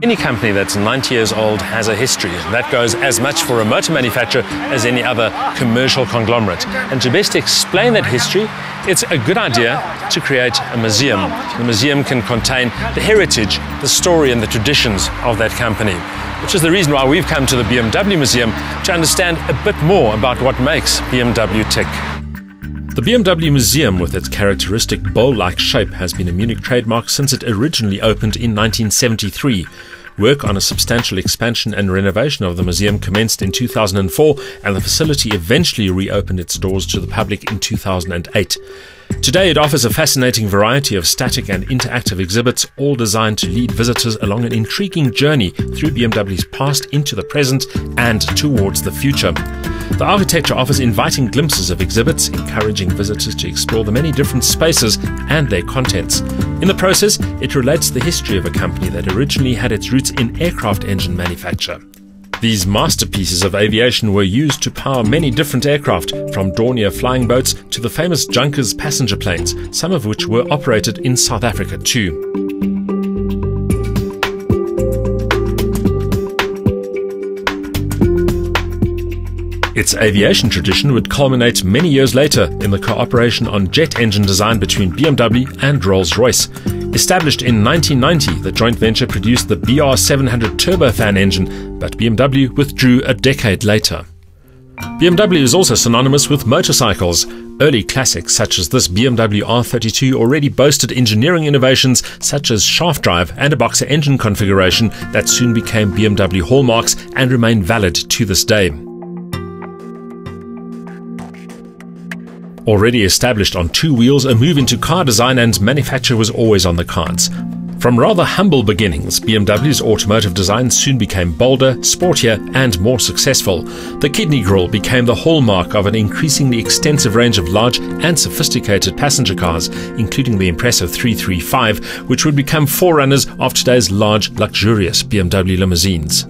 Any company that's 90 years old has a history, and that goes as much for a motor manufacturer as any other commercial conglomerate. And to best explain that history, it's a good idea to create a museum. The museum can contain the heritage, the story and the traditions of that company, which is the reason why we've come to the BMW Museum to understand a bit more about what makes BMW tick. The BMW Museum, with its characteristic bowl-like shape, has been a Munich trademark since it originally opened in 1973. Work on a substantial expansion and renovation of the museum commenced in 2004, and the facility eventually reopened its doors to the public in 2008. Today it offers a fascinating variety of static and interactive exhibits, all designed to lead visitors along an intriguing journey through BMW's past into the present and towards the future. The architecture offers inviting glimpses of exhibits, encouraging visitors to explore the many different spaces and their contents. In the process, it relates the history of a company that originally had its roots in aircraft engine manufacture. These masterpieces of aviation were used to power many different aircraft, from Dornier flying boats to the famous Junkers passenger planes, some of which were operated in South Africa too. Its aviation tradition would culminate many years later in the cooperation on jet engine design between BMW and Rolls-Royce. Established in 1990, the joint venture produced the BR700 turbofan engine, but BMW withdrew a decade later. BMW is also synonymous with motorcycles. Early classics such as this BMW R32 already boasted engineering innovations such as shaft drive and a boxer engine configuration that soon became BMW hallmarks and remain valid to this day. Already established on two wheels, a move into car design and manufacture was always on the cards. From rather humble beginnings, BMW's automotive design soon became bolder, sportier and more successful. The kidney grille became the hallmark of an increasingly extensive range of large and sophisticated passenger cars, including the impressive 335, which would become forerunners of today's large, luxurious BMW limousines.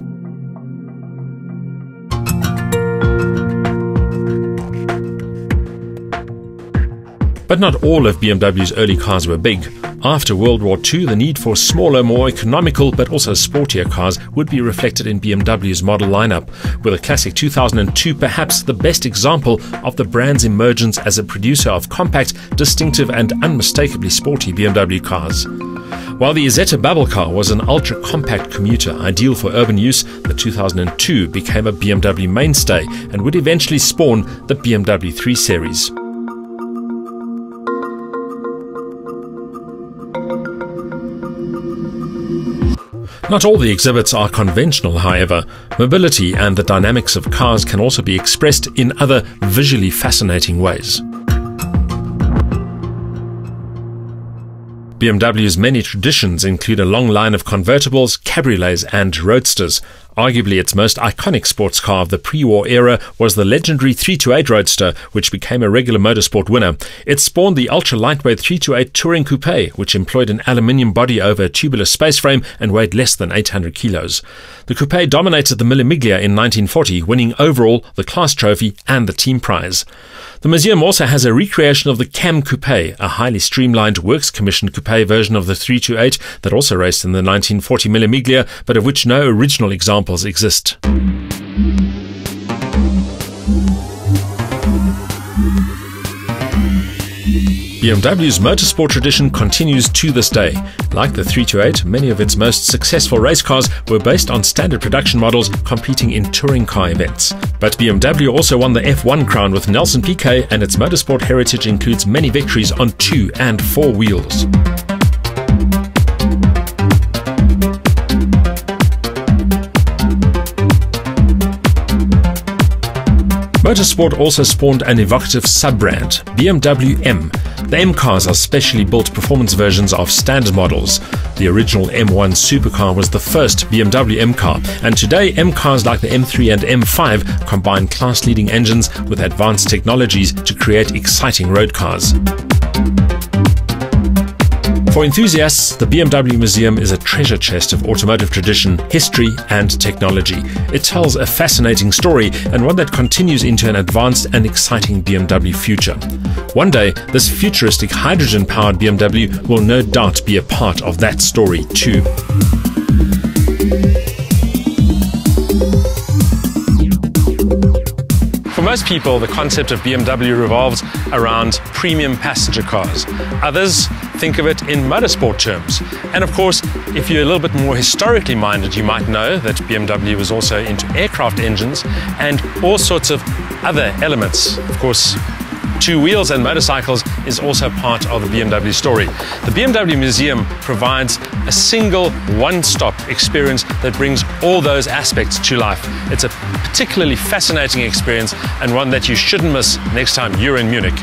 But not all of BMW's early cars were big. After World War II, the need for smaller, more economical but also sportier cars would be reflected in BMW's model lineup, with a classic 2002 perhaps the best example of the brand's emergence as a producer of compact, distinctive and unmistakably sporty BMW cars. While the Isetta bubble car was an ultra-compact commuter ideal for urban use, the 2002 became a BMW mainstay and would eventually spawn the BMW 3 Series. Not all the exhibits are conventional, however. Mobility and the dynamics of cars can also be expressed in other visually fascinating ways. BMW's many traditions include a long line of convertibles, cabriolets and roadsters. Arguably its most iconic sports car of the pre-war era was the legendary 328 Roadster, which became a regular motorsport winner. It spawned the ultra-lightweight 328 Touring Coupe, which employed an aluminium body over a tubular space frame and weighed less than 800 kilos. The coupe dominated the Mille Miglia in 1940, winning overall the class trophy and the team prize. The museum also has a recreation of the Cam Coupe, a highly streamlined works-commissioned coupe version of the 328 that also raced in the 1940 Mille Miglia, but of which no original examples exist. BMW's motorsport tradition continues to this day. Like the 328, many of its most successful race cars were based on standard production models competing in touring car events. But BMW also won the F1 crown with Nelson Piquet, and its motorsport heritage includes many victories on 2 and 4 wheels. Motorsport also spawned an evocative sub-brand, BMW M. The M cars are specially built performance versions of standard models. The original M1 supercar was the first BMW M car, and today M cars like the M3 and M5 combine class-leading engines with advanced technologies to create exciting road cars. For enthusiasts, the BMW Museum is a treasure chest of automotive tradition, history and technology. It tells a fascinating story, and one that continues into an advanced and exciting BMW future. One day, this futuristic hydrogen-powered BMW will no doubt be a part of that story too. most people, the concept of BMW revolves around premium passenger cars. Others think of it in motorsport terms. And of course, if you're a little bit more historically minded, you might know that BMW was also into aircraft engines and all sorts of other elements. Of course, two wheels and motorcycles is also part of the BMW story. The BMW Museum provides a single one-stop experience that brings all those aspects to life. It's a particularly fascinating experience and one that you shouldn't miss next time you're in Munich.